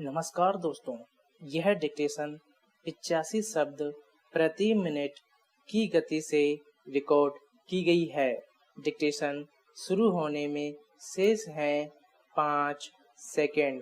नमस्कार दोस्तों, यह डिक्टेशन 85 शब्द प्रति मिनट की गति से रिकॉर्ड की गई है। डिक्टेशन शुरू होने में शेष हैं 5 सेकेंड।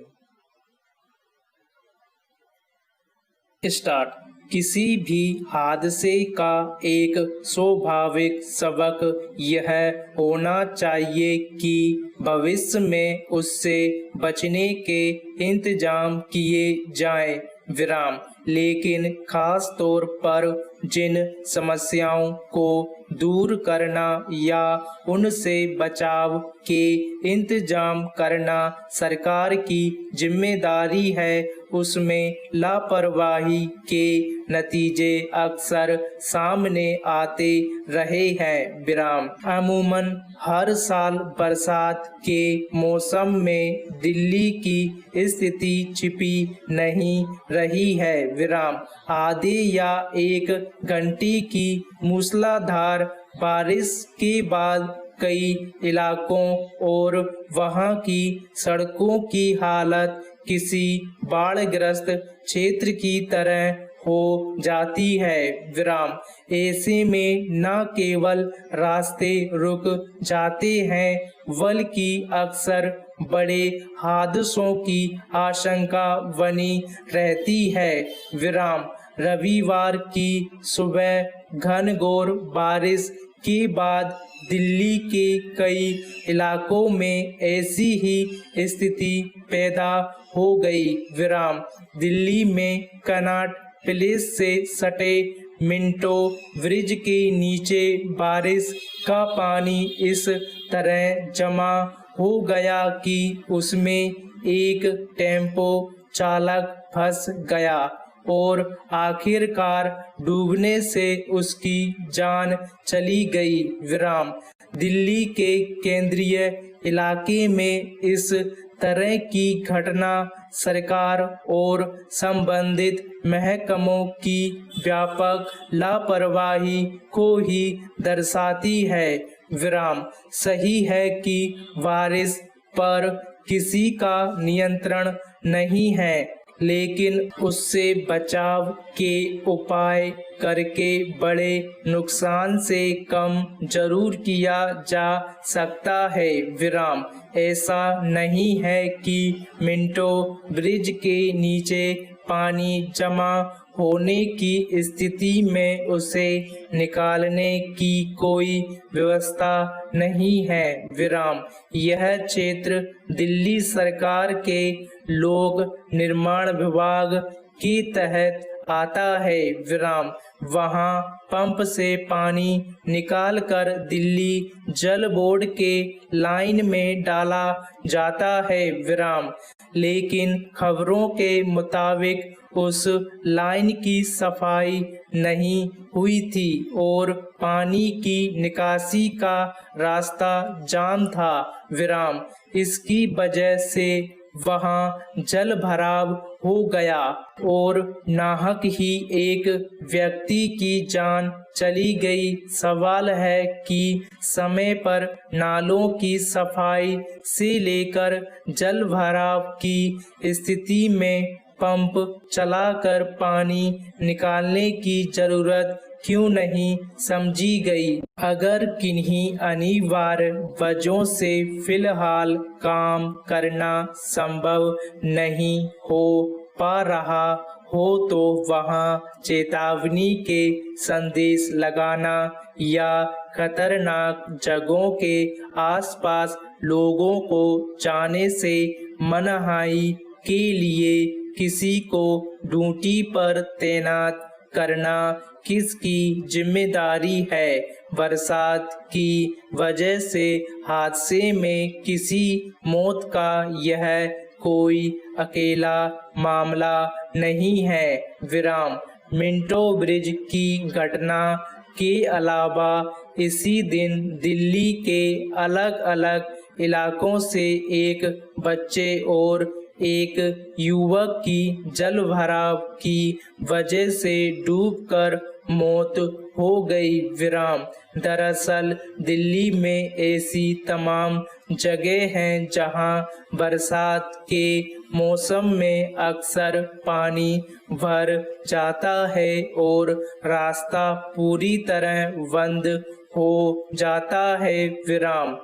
स्टार्ट। किसी भी हादसे का एक स्वाभाविक सबक यह होना चाहिए कि भविष्य में उससे बचने के इंतजाम किए जाएं। विराम। लेकिन खास तौर पर जिन समस्याओं को दूर करना या उनसे बचाव के इंतजाम करना सरकार की जिम्मेदारी है, उसमें लापरवाही के नतीजे अक्सर सामने आते रहे हैं। विराम। अमूमन हर साल बरसात के मौसम में दिल्ली की स्थिति छिपी नहीं रही है। विराम। आधे या एक घंटे की मूसलाधार बारिश के बाद कई इलाकों और वहां की सड़कों की हालत किसी बाढ़ग्रस्त क्षेत्र की तरह हो जाती है। विराम। ऐसे में न केवल रास्ते रुक जाते हैं बल्कि अक्सर बड़े हादसों की आशंका बनी रहती है। विराम। रविवार की सुबह घनघोर बारिश के बाद दिल्ली के कई इलाकों में ऐसी ही स्थिति पैदा हो गई। विराम। दिल्ली में कनॉट प्लेस से सटे मिंटो ब्रिज के नीचे बारिश का पानी इस तरह जमा हो गया कि उसमें एक टेम्पो चालक फंस गया और आखिरकार डूबने से उसकी जान चली गई। विराम। दिल्ली के केंद्रीय इलाके में इस तरह की घटना सरकार और संबंधित महकमों की व्यापक लापरवाही को ही दर्शाती है। विराम। सही है कि बारिश पर किसी का नियंत्रण नहीं है, लेकिन उससे बचाव के उपाय करके बड़े नुकसान से कम जरूर किया जा सकता है। विराम। ऐसा नहीं है कि मिंटो ब्रिज के नीचे पानी जमा होने की स्थिति में उसे निकालने की कोई व्यवस्था नहीं है। विराम। यह क्षेत्र दिल्ली सरकार के लोक निर्माण विभाग के तहत आता है। विराम। वहां पंप से पानी निकालकर दिल्ली जल बोर्ड के लाइन में डाला जाता है। विराम। लेकिन खबरों के मुताबिक उस लाइन की सफाई नहीं हुई थी और पानी की निकासी का रास्ता जाम था। विराम। इसकी वजह से वहां जल भराव हो गया और नाहक ही एक व्यक्ति की जान चली गई। सवाल है कि समय पर नालों की सफाई से लेकर जल भराव की स्थिति में पंप चलाकर पानी निकालने की जरूरत क्यों नहीं समझी गई। अगर किन्हीं अनिवार्य वजहों से फिलहाल काम करना संभव नहीं हो पा रहा हो तो वहां चेतावनी के संदेश लगाना या खतरनाक जगहों के आसपास लोगों को जाने से मनाही के लिए किसी को ड्यूटी पर तैनात करना किसकी जिम्मेदारी है। बरसात की वजह से हादसे में किसी मौत का यह कोई अकेला मामला नहीं है। विराम। मिंटो ब्रिज की घटना के अलावा इसी दिन दिल्ली के अलग अलग इलाकों से एक बच्चे और एक युवक की जल भराव की वजह से डूबकर मौत हो गई। विराम। दरअसल दिल्ली में ऐसी तमाम जगह हैं जहां बरसात के मौसम में अक्सर पानी भर जाता है और रास्ता पूरी तरह बंद हो जाता है। विराम।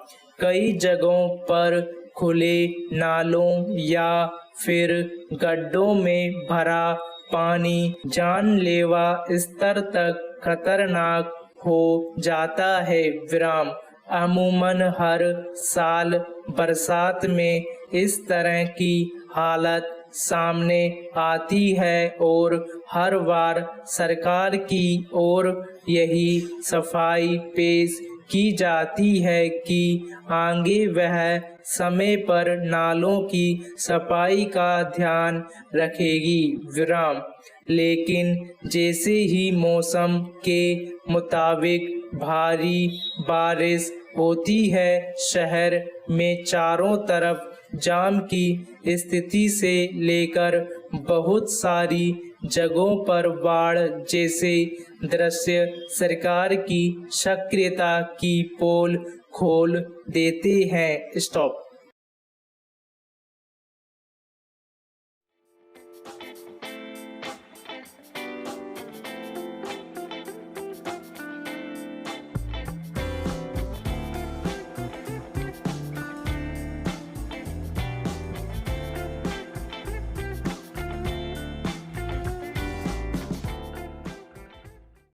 कई जगहों पर खुले नालों या फिर गड्ढों में भरा पानी जानलेवा स्तर तक खतरनाक हो जाता है। विराम। अमूमन हर साल बरसात में इस तरह की हालत सामने आती है और हर बार सरकार की ओर यही सफाई पेश की जाती है कि आगे वह समय पर नालों की सफाई का ध्यान रखेगी। विराम। लेकिन जैसे ही मौसम के मुताबिक भारी बारिश होती है, शहर में चारों तरफ जाम की स्थिति से लेकर बहुत सारी जगहों पर बाढ़ जैसे दृश्य सरकार की सक्रियता की पोल खोल देते हैं। स्टॉप।